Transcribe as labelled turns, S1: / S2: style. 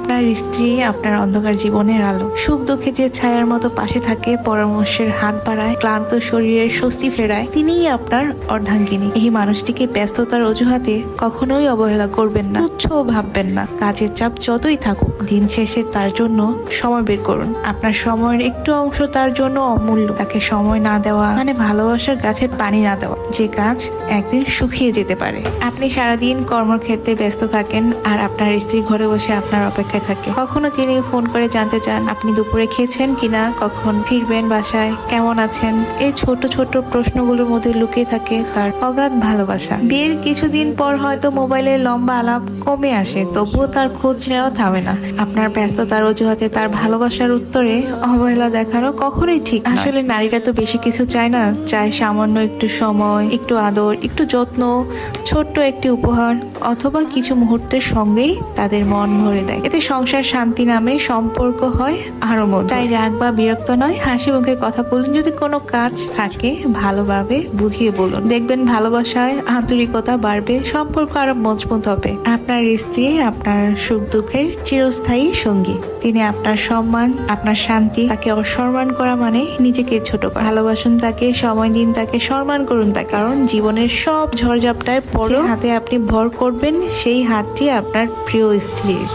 S1: আপনার স্ত্রী আপনার অন্ধকার জীবনের আলো। সুখ দুঃখে যে ছায়ার মতো পাশে থাকে, পরামর্শের হাত বাড়ায়, ক্লান্ত শরীরের স্বস্তি ফেরায়, তিনিই আপনার অর্ধাঙ্গিনী। এই মানুষটিকে ব্যস্ততার অজুহাতে কখনোই অবহেলা করবেন না, তুচ্ছও ভাববেন না। কাজের চাপ যতই থাকুক, দিন শেষে তার জন্য সময় বের করুন। আপনার সময়ের একটু অংশ তার জন্য অমূল্য। তাকে সময় না দেওয়া মানে ভালোবাসার গাছে পানি না দেওয়া, যে কাজ একদিন শুকিয়ে যেতে পারে। আপনি সারাদিন কর্মক্ষেত্রে ব্যস্ত থাকেন আর আপনার স্ত্রী ঘরে বসে আপনার অপেক্ষায় থাকে। কখনো তিনি ফোন করে জানতে চান আপনি দুপুরে খেয়েছেন কিনা, কখন ফিরবেন বাসায়, কেমন আছেন। এই ছোট ছোট প্রশ্নগুলোর মধ্যে লুকিয়ে থাকে তার অগাধ ভালোবাসা। বিয়ের কিছুদিন পর হয়তো মোবাইলে লম্বা আলাপ কমে আসে, তবুও তার খোঁজ নেওয়া থামে না। আপনার ব্যস্ততার অজুহাতে তার ভালোবাসার উত্তরে অবহেলা দেখানো কখনোই ঠিক নয়। আসলে নারীরা তো বেশি কিছু চায় না, চায় সামান্য একটু সময়, একটু আদর, একটু যত্ন, ছোট্ট একটি উপহার অথবা কিছু মুহূর্তের সঙ্গেই তাদের মন ভরে দেয়। এতে সংসার শান্তি নামে সম্পর্ক হয় আরো মধুর। তাই রাগ বা বিরক্ত নয়, হাসি মুখে কথা বলুন। যদি কোনো কাজ থাকে ভালোভাবে বুঝিয়ে বলুন, দেখবেন ভালোবাসায় আন্তরিকতা বাড়বে, সম্পর্ক আরো মজবুত হবে। আপনার স্ত্রী আপনার সুখ দুঃখের চিরস্থায়ী সঙ্গী। তিনি আপনার সম্মান, আপনার শান্তি। তাকে অসম্মান করা মানে নিজেকে ছোট করা। ভালোবাসুন তাকে, সময় দিন তাকে, সম্মান করুন তাকে। কারণ জীবনের সব ঝড়ঝাপটায় পরে হাতে আপনি ভর করবেন, সেই হাতটি আপনার প্রিয় স্ত্রীর।